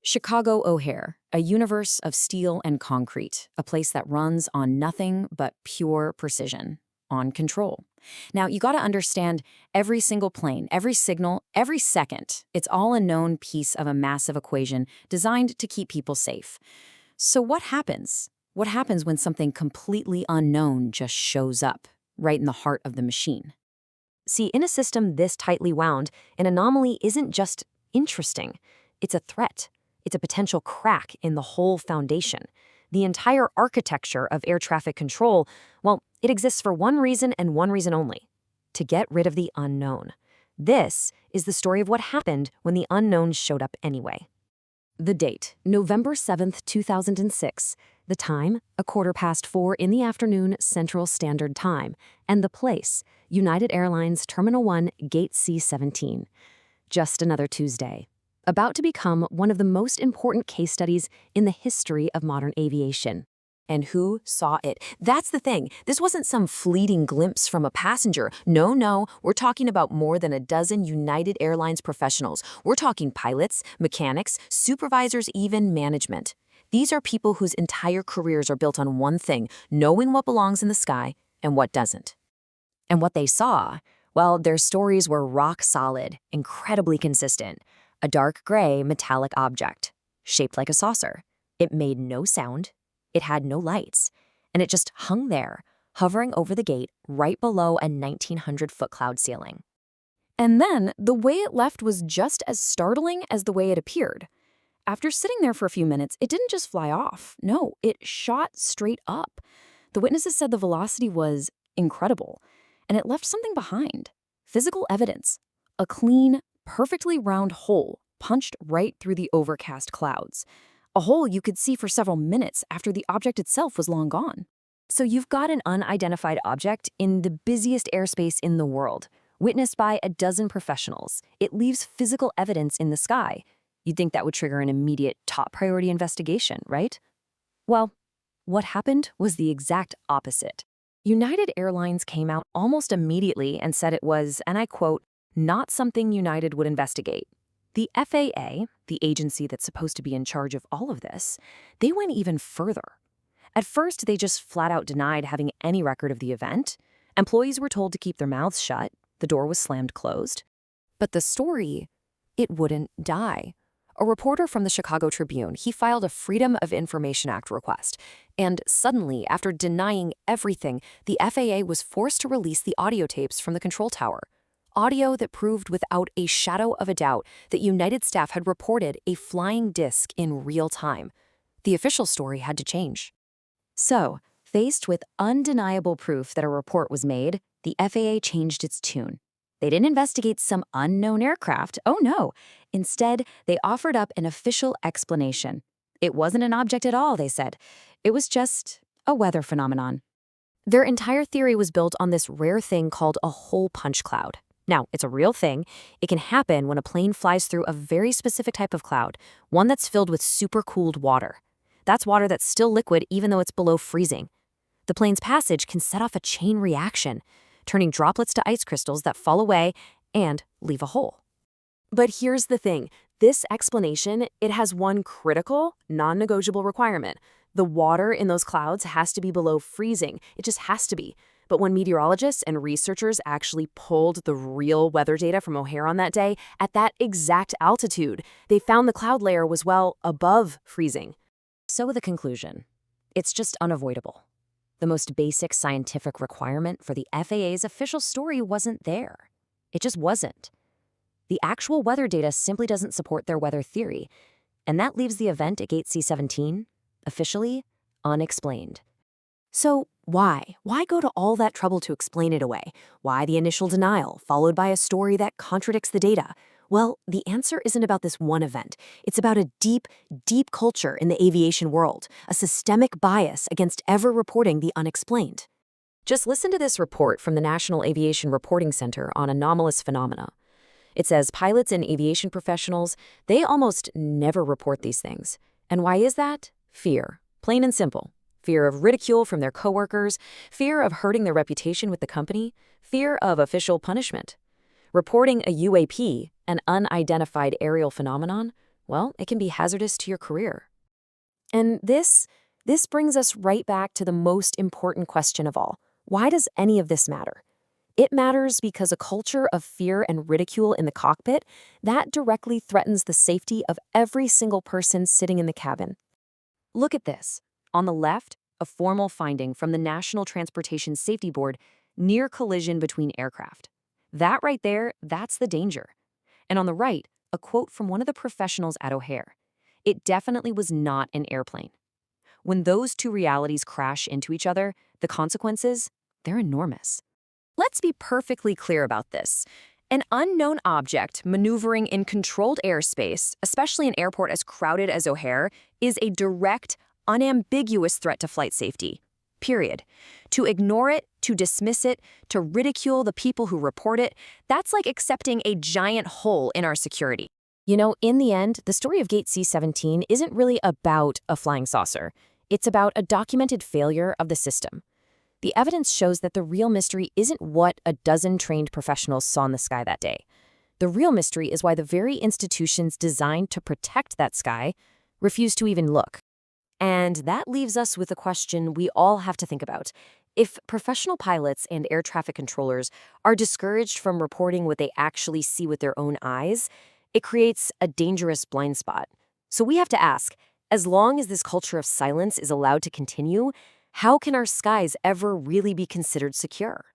Chicago O'Hare, a universe of steel and concrete, a place that runs on nothing but pure precision, on control. Now, you got to understand every single plane, every signal, every second. It's all a known piece of a massive equation designed to keep people safe. So what happens? What happens when something completely unknown just shows up, right in the heart of the machine? See, in a system this tightly wound, an anomaly isn't just interesting. It's a threat. It's a potential crack in the whole foundation. The entire architecture of air traffic control, well, it exists for one reason and one reason only: to get rid of the unknown. This is the story of what happened when the unknown showed up anyway. The date, November 7th, 2006. The time, 4:15 in the afternoon Central Standard Time. And the place, United Airlines Terminal 1, Gate C-17. Just another Tuesday. About to become one of the most important case studies in the history of modern aviation. And who saw it? That's the thing. This wasn't some fleeting glimpse from a passenger. No, we're talking about more than a dozen United Airlines professionals. We're talking pilots, mechanics, supervisors, even management. These are people whose entire careers are built on one thing: knowing what belongs in the sky and what doesn't. And what they saw, well, their stories were rock solid, incredibly consistent. A dark gray metallic object, shaped like a saucer. It made no sound. It had no lights, and it just hung there, hovering over the gate right below a 1,900-foot cloud ceiling. And then the way it left was just as startling as the way it appeared. After sitting there for a few minutes, it didn't just fly off. No, it shot straight up. The witnesses said the velocity was incredible, and it left something behind. Physical evidence. A clean, perfectly round hole punched right through the overcast clouds. A hole you could see for several minutes after the object itself was long gone. So you've got an unidentified object in the busiest airspace in the world, witnessed by a dozen professionals. It leaves physical evidence in the sky. You'd think that would trigger an immediate top priority investigation, right? Well, what happened was the exact opposite. United Airlines came out almost immediately and said it was, and I quote, "not something United would investigate." The FAA, the agency that's supposed to be in charge of all of this, they went even further. At first, they just flat out denied having any record of the event. Employees were told to keep their mouths shut. The door was slammed closed. But the story, it wouldn't die. A reporter from the Chicago Tribune, he filed a Freedom of Information Act request. And suddenly, after denying everything, the FAA was forced to release the audio tapes from the control tower. Audio that proved without a shadow of a doubt that United staff had reported a flying disc in real time. The official story had to change. So, faced with undeniable proof that a report was made, the FAA changed its tune. They didn't investigate some unknown aircraft. Oh no. Instead, they offered up an official explanation. It wasn't an object at all, they said. It was just a weather phenomenon. Their entire theory was built on this rare thing called a hole punch cloud. Now, it's a real thing. It can happen when a plane flies through a very specific type of cloud, one that's filled with supercooled water. That's water that's still liquid even though it's below freezing. The plane's passage can set off a chain reaction, turning droplets to ice crystals that fall away and leave a hole. But here's the thing. This explanation, it has one critical, non-negotiable requirement. The water in those clouds has to be below freezing. It just has to be. But when meteorologists and researchers actually pulled the real weather data from O'Hare on that day, at that exact altitude, they found the cloud layer was well above freezing. So the conclusion, it's just unavoidable. The most basic scientific requirement for the FAA's official story wasn't there. It just wasn't. The actual weather data simply doesn't support their weather theory, and that leaves the event at Gate C-17 officially unexplained. So why? Why go to all that trouble to explain it away? Why the initial denial, followed by a story that contradicts the data? Well, the answer isn't about this one event. It's about a deep, deep culture in the aviation world, a systemic bias against ever reporting the unexplained. Just listen to this report from the National Aviation Reporting Center on anomalous phenomena. It says pilots and aviation professionals, they almost never report these things. And why is that? Fear. Plain and simple. Fear of ridicule from their coworkers, fear of hurting their reputation with the company, fear of official punishment. Reporting a UAP, an unidentified aerial phenomenon, well, it can be hazardous to your career. And this brings us right back to the most important question of all. Why does any of this matter? It matters because a culture of fear and ridicule in the cockpit, that directly threatens the safety of every single person sitting in the cabin. Look at this. On the left, a formal finding from the National Transportation Safety Board: near collision between aircraft. That right there, that's the danger. And on the right, a quote from one of the professionals at O'Hare: it definitely was not an airplane. When those two realities crash into each other, the consequences, they're enormous. Let's be perfectly clear about this. An unknown object maneuvering in controlled airspace, especially an airport as crowded as O'Hare, is a direct, unambiguous threat to flight safety. Period. To ignore it, to dismiss it, to ridicule the people who report it, that's like accepting a giant hole in our security. You know, in the end, the story of Gate C-17 isn't really about a flying saucer. It's about a documented failure of the system. The evidence shows that the real mystery isn't what a dozen trained professionals saw in the sky that day. The real mystery is why the very institutions designed to protect that sky refuse to even look. And that leaves us with a question we all have to think about. If professional pilots and air traffic controllers are discouraged from reporting what they actually see with their own eyes, it creates a dangerous blind spot. So we have to ask, as long as this culture of silence is allowed to continue, how can our skies ever really be considered secure?